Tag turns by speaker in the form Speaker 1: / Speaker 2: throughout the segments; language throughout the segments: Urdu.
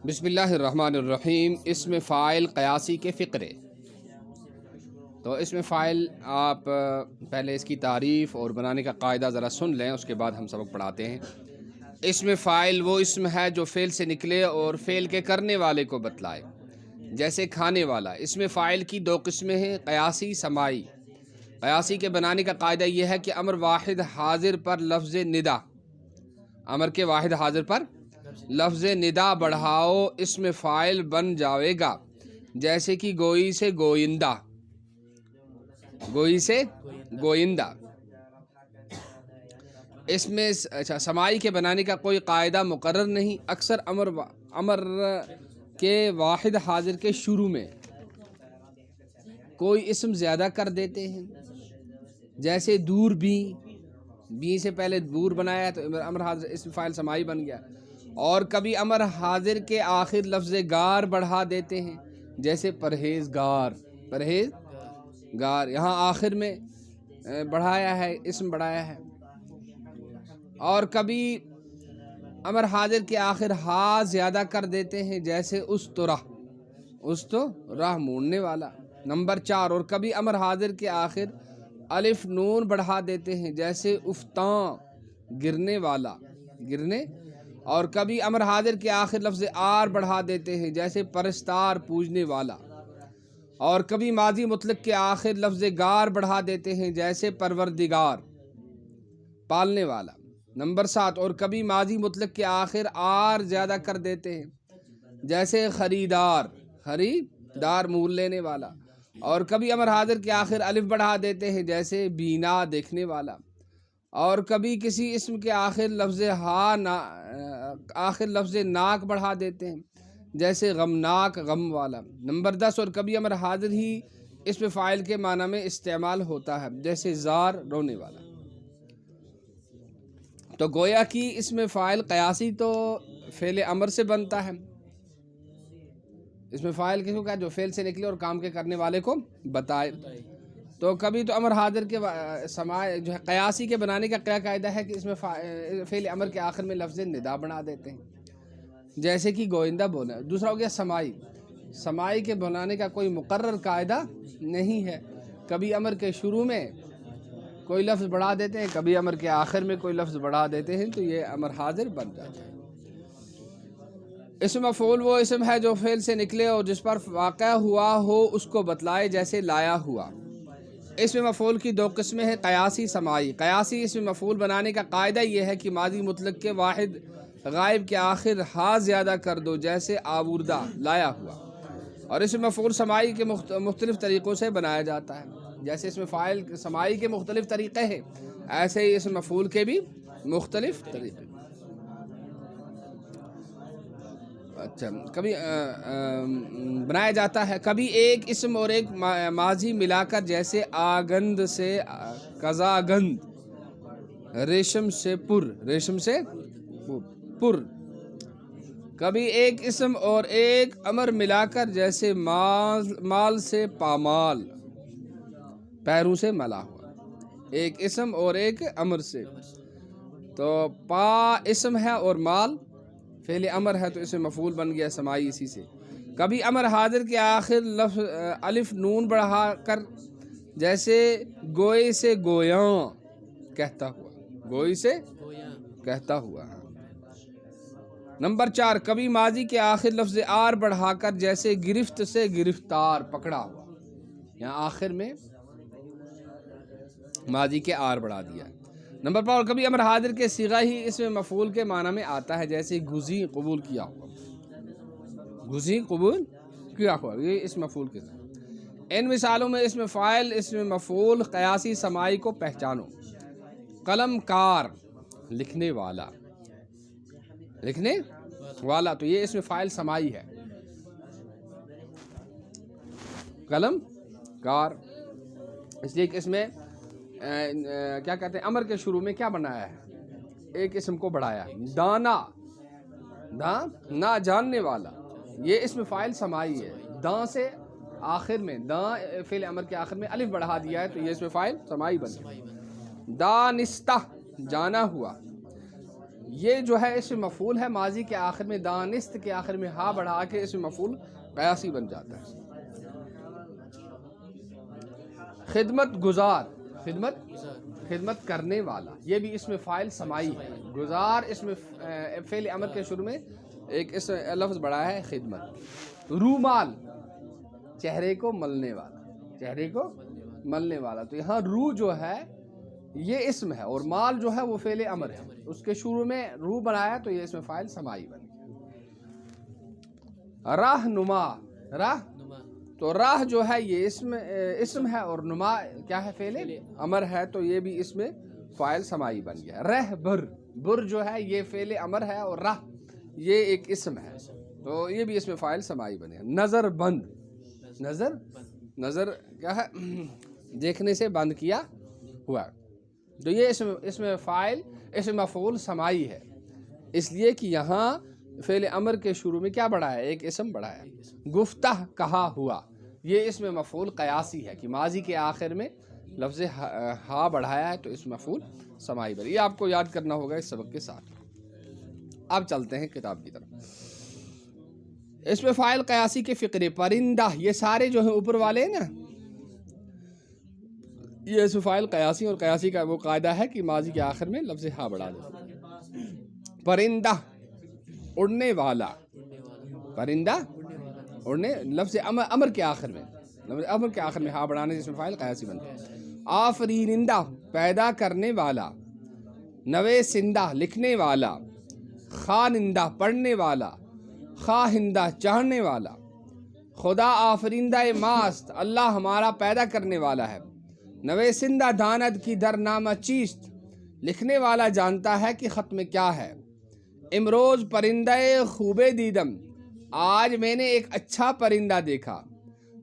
Speaker 1: بسم اللہ الرحمن الرحیم۔ اسم فاعل قیاسی کے فقرے۔ تو اسم فاعل آپ پہلے اس کی تعریف اور بنانے کا قاعدہ ذرا سن لیں، اس کے بعد ہم سبق پڑھاتے ہیں۔ اسم فاعل وہ اسم ہے جو فعل سے نکلے اور فعل کے کرنے والے کو بتلائے، جیسے کھانے والا۔ اسم فاعل کی دو قسمیں ہیں، قیاسی، سماعی۔ قیاسی کے بنانے کا قاعدہ یہ ہے کہ امر واحد حاضر پر لفظ ندا، امر کے واحد حاضر پر لفظ ندا بڑھاؤ، اسم فاعل بن جاوے گا، جیسے کہ گوئی سے گوئندہ، گوئی سے گوئندہ۔ اس میں سماعی کے بنانے کا کوئی قاعدہ مقرر نہیں، اکثر امر کے واحد حاضر کے شروع میں کوئی اسم زیادہ کر دیتے ہیں، جیسے دور بھی سے پہلے دور بنایا تو امر حاضر اسم فاعل سماعی بن گیا۔ اور کبھی امر حاضر کے آخر لفظ گار بڑھا دیتے ہیں، جیسے پرہیزگار، پرہیزگار، یہاں آخر میں بڑھایا ہے، اسم بڑھایا ہے۔ اور کبھی امر حاضر کے آخر ہا زیادہ کر دیتے ہیں، جیسے استراہ موننے والا۔ نمبر 4، اور کبھی امر حاضر کے آخر الف نون بڑھا دیتے ہیں، جیسے افتاں گرنے والا، گرنے۔ اور کبھی امر حاضر کے آخر لفظ آر بڑھا دیتے ہیں، جیسے پرستار پوجنے والا۔ اور کبھی ماضی مطلق کے آخر لفظ گار بڑھا دیتے ہیں، جیسے پروردگار پالنے والا۔ نمبر 7، اور کبھی ماضی مطلق کے آخر آر زیادہ کر دیتے ہیں، جیسے خریدار مول لینے والا۔ اور کبھی امر حاضر کے آخر الف بڑھا دیتے ہیں، جیسے بینا دیکھنے والا۔ اور کبھی کسی اسم کے آخر لفظ ناک بڑھا دیتے ہیں، جیسے غمناک، غم والا۔ نمبر 10، اور کبھی امر حاضر ہی اسم فاعل کے معنی میں استعمال ہوتا ہے، جیسے زار رونے والا۔ تو گویا کہ اسم فاعل قیاسی تو فعل امر سے بنتا ہے، اسم فاعل کس کو کہا؟ جو فعل سے نکلے اور کام کے کرنے والے کو بتائے۔ تو کبھی تو امر حاضر کے جو ہے قیاسی کے بنانے کا کیا قاعدہ ہے کہ اس میں فعل امر کے آخر میں لفظ ندا بنا دیتے ہیں، جیسے کہ گوئندہ بولا۔ دوسرا ہو گیا سماعی۔ سماعی کے بنانے کا کوئی مقرر قاعدہ نہیں ہے، کبھی امر کے شروع میں کوئی لفظ بڑھا دیتے ہیں، کبھی امر کے آخر میں کوئی لفظ بڑھا دیتے ہیں، تو یہ امر حاضر بن جاتا ہے۔ اسم مفعول وہ اسم ہے جو فعل سے نکلے اور جس پر واقع ہوا ہو اس کو بتلائے، جیسے لایا ہوا۔ اسم مفعول کی دو قسمیں ہیں، قیاسی، سماعی۔ قیاسی اسم مفعول بنانے کا قاعدہ یہ ہے کہ ماضی مطلق کے واحد غائب کے آخر ہا زیادہ کر دو، جیسے آوردہ، لایا ہوا۔ اور اسم مفعول سماعی کے مختلف طریقوں سے بنایا جاتا ہے، جیسے اسم فاعل سماعی کے مختلف طریقے ہیں، ایسے ہی اسم مفعول کے بھی مختلف طریقے۔ اچھا، کبھی بنایا جاتا ہے، کبھی ایک اسم اور ایک ماضی ملا کر، جیسے آگند سے قزاگند، ریشم سے پر۔ کبھی ایک اسم اور ایک امر ملا کر، جیسے مال سے پامال، پیروں سے ملا ہوا۔ ایک اسم اور ایک امر سے، تو پا اسم ہے اور مال فعل امر ہے، تو اسم مفعول بن گیا سماعی اسی سے۔ کبھی امر حاضر کے آخر لفظ الف نون بڑھا کر، جیسے گوئے سے گویاں کہتا ہوا، گوئی سے کہتا ہوا۔ نمبر 4، کبھی ماضی کے آخر لفظ آر بڑھا کر، جیسے گرفت سے گرفتار، پکڑا ہوا، یہاں آخر میں ماضی کے آر بڑھا دیا۔ نمبر 5، کبھی امر حاضر کے صیغہ ہی اسم مفعول کے معنی میں آتا ہے، جیسے گزی، قبول کیا ہوا، گزی، قبول کیا ہوا، یہ اسم مفعول کے ساتھ۔ ان مثالوں میں اسم فاعل، اسم مفعول، قیاسی، سماعی کو پہچانو۔ قلم کار، لکھنے والا، لکھنے والا، تو یہ اسم فاعل سماعی ہے، قلم کار، اس لیے کہ اس میں کیا کہتے ہیں، امر کے شروع میں کیا بنایا ہے؟ ایک اسم کو بڑھایا ہے۔ دانا، نہ جاننے والا، یہ اسم فاعل سماعی ہے۔ داں سے آخر میں، داں فعل امر کے آخر میں الف بڑھا دیا ہے، تو یہ اسم فاعل سماعی بن گیا۔ دانستہ، جانا ہوا۔ یہ جو ہے اسم مفعول ہے ماضی کے آخر میں، دانست کے آخر میں ہا بڑھا کے اسم مفعول قیاسی بن جاتا ہے۔ خدمت گزار، خدمت کرنے والا، یہ بھی اسم فاعل سمائی ہے۔ گزار اسم فعل امر کے شروع میں ایک اسم لفظ بڑھا ہے خدمت۔ رومال چہرے کو ملنے والا، چہرے کو ملنے والا، تو یہاں رو جو ہے یہ اسم ہے اور مال جو ہے وہ فعل امر ہے، اس کے شروع میں رو بنایا تو یہ اسم فاعل سمائی بن گیا۔ راہ نما، راہ تو راہ جو ہے یہ اسم ہے اور نما کیا ہے فعل امر ہے، تو یہ بھی اسم فاعل سمائی بن گیا۔ رہبر، بر جو ہے یہ فعل امر ہے اور راہ یہ ایک اسم ہے، تو یہ بھی اسم فاعل سمائی بنے۔ نظر بند، نظر کیا ہے دیکھنے سے بند کیا ہوا، تو یہ اسم فاعل اسم مفعول سمائی ہے، اس لیے کہ یہاں فعل امر کے شروع میں کیا بڑھا ہے، ایک اسم بڑھا ہے۔ گفتہ کہا ہوا، یہ اسم مفعول قیاسی ہے کہ ماضی کے آخر میں لفظ ہا بڑھایا ہے تو اسم مفعول سمائی بن، یہ آپ کو یاد کرنا ہوگا اس سبق کے ساتھ۔ اب چلتے ہیں کتاب کی طرف۔ اسم فاعل قیاسی کے فقرے، پرندہ، یہ سارے جو ہیں اوپر والے نا، یہ اسم فاعل قیاسی، اور قیاسی کا وہ قاعدہ ہے کہ ماضی کے آخر میں لفظ ہا بڑھا دو۔ پرندہ اڑنے والا، پرندہ اڑنے، لفظ امر کے آخر میں، لفظ امر کے آخر میں ہا بڑھانے سے اسم فاعل قیاسی بنتا ہے۔ آفرینندہ پیدا کرنے والا، نویسندہ لکھنے والا، خوانندہ پڑھنے والا، خواہندہ چاہنے والا۔ خدا آفریندہ ماست، اللہ ہمارا پیدا کرنے والا ہے۔ نویسندہ داند کی در نامہ چیست، لکھنے والا جانتا ہے کہ خط میں کیا ہے۔ امروز پرندہ خوبے دیدم، آج میں نے ایک اچھا پرندہ دیکھا۔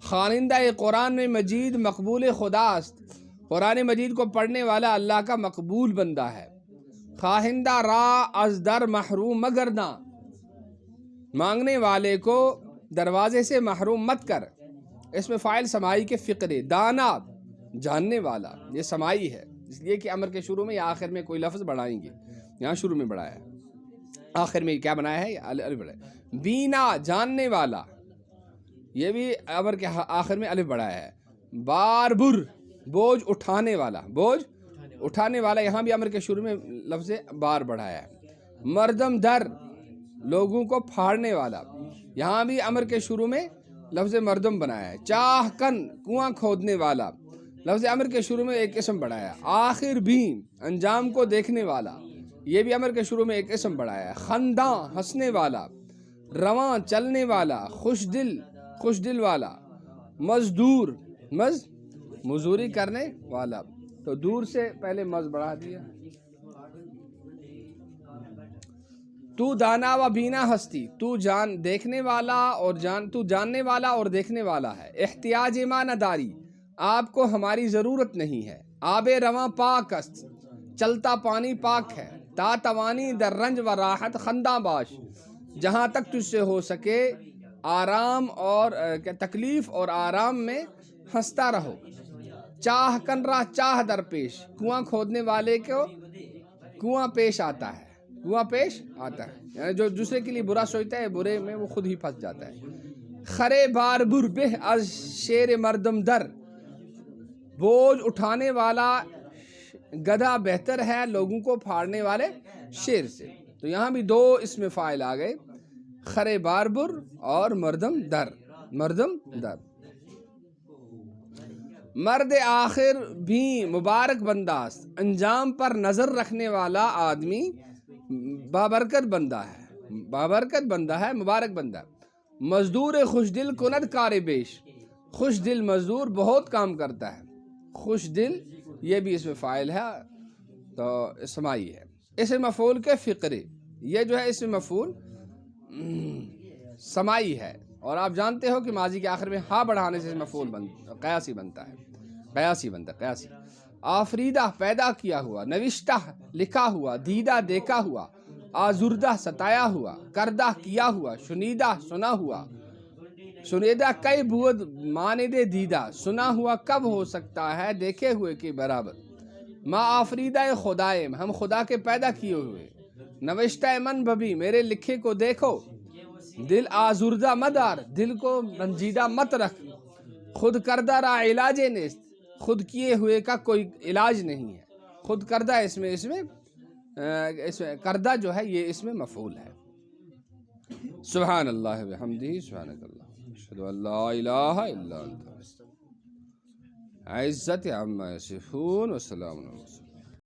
Speaker 1: خوانندہ قرآن میں مجید مقبول خداست، قرآن مجید کو پڑھنے والا اللہ کا مقبول بندہ ہے۔ خواہندہ را از در محروم مگرداں، مانگنے والے کو دروازے سے محروم مت کر۔ اسم فاعل سمائی کے فقرے، دانا جاننے والا، یہ سمائی ہے اس لیے کہ امر کے شروع میں یا آخر میں کوئی لفظ بڑھائیں گے، یہاں شروع میں بڑھایا ہے، آخر میں کیا بنایا ہے الف بڑھایا۔ بینا جاننے والا، یہ بھی امر کے آخر میں الف بڑھایا ہے۔ باربر بوجھ اٹھانے والا، بوجھ اٹھانے والا، یہاں بھی امر کے شروع میں لفظ بار بڑھایا ہے۔ مردم در لوگوں کو پھاڑنے والا، یہاں بھی امر کے شروع میں لفظ مردم بنایا ہے۔ چاہ کن کنواں کھودنے والا، لفظ امر کے شروع میں ایک اسم بڑھایا ہے۔ آخر بھی انجام کو دیکھنے والا، یہ بھی امر کے شروع میں ایک اسم بڑھایا ہے۔ خنداں ہنسنے والا، رواں چلنے والا، خوش دل والا۔ مزدور مزدوری کرنے والا، تو دور سے پہلے مز بڑھا دیا۔ تو دانا و بینا ہستی، تو دیکھنے والا اور تو جاننے والا اور دیکھنے والا ہے۔ احتیاج ما نداری، آپ کو ہماری ضرورت نہیں ہے۔ آب رواں پاک است، چلتا پانی پاک ہے۔ تا توانی در رنج و راحت خنداں باش، جہاں تک تجھ سے ہو سکے آرام اور تکلیف اور آرام میں ہنستا رہو۔ چاہ کن را چاہ در پیش، کنواں کھودنے والے کو کنواں پیش آتا ہے، کنواں پیش آتا ہے، یعنی جو دوسرے کے لیے برا سوچتا ہے برے میں وہ خود ہی پھنس جاتا ہے۔ خرے بار بر بہ از شیر مردم در، بوجھ اٹھانے والا گدھا بہتر ہے لوگوں کو پھاڑنے والے شیر سے، تو یہاں بھی دو اسم فاعل آ گئے، خرے باربر اور مردم در، مردم در۔ مرد آخر بھی مبارک بنداست، انجام پر نظر رکھنے والا آدمی بابرکت بندہ ہے، بابرکت بندہ ہے، مبارک بندہ۔ مزدور خوش دل کند کار بیش، خوش دل مزدور بہت کام کرتا ہے۔ خوش دل یہ بھی اسم فاعل ہے تو سمائی ہے۔ اسم مفعول کے فقرے، یہ جو ہے اسم مفعول سمائی ہے، اور آپ جانتے ہو کہ ماضی کے آخر میں ہا بڑھانے سے اسم مفعول قیاسی بنتا ہے، قیاسی۔ آفریدہ پیدا کیا ہوا، نوشتہ لکھا ہوا، دیدہ دیکھا ہوا، آزردہ ستایا ہوا، کردہ کیا ہوا، شنیدہ سنا ہوا۔ شنیدہ کئی بود ماند دیدہ، سنا ہوا کب ہو سکتا ہے دیکھے ہوئے کے برابر۔ ما آفریدہ خدائے، ہم خدا کے پیدا کیے ہوئے۔ نوشتہ من ببی، میرے لکھے کو دیکھو، دل آزردہ مدار، دل کو رنجیدہ مت رکھ، خود کردہ را علاج نیست، خود کیے ہوئے کا کوئی علاج نہیں ہے. خود کردہ اس میں کردہ جو ہے یہ اس میں مفعول ہے. سبحان اللہ بحمدہ، سبحانک اللہ، اشہد ان لا الہ الا انت، عزت عما یصفون، وسلام علیہ وسلم.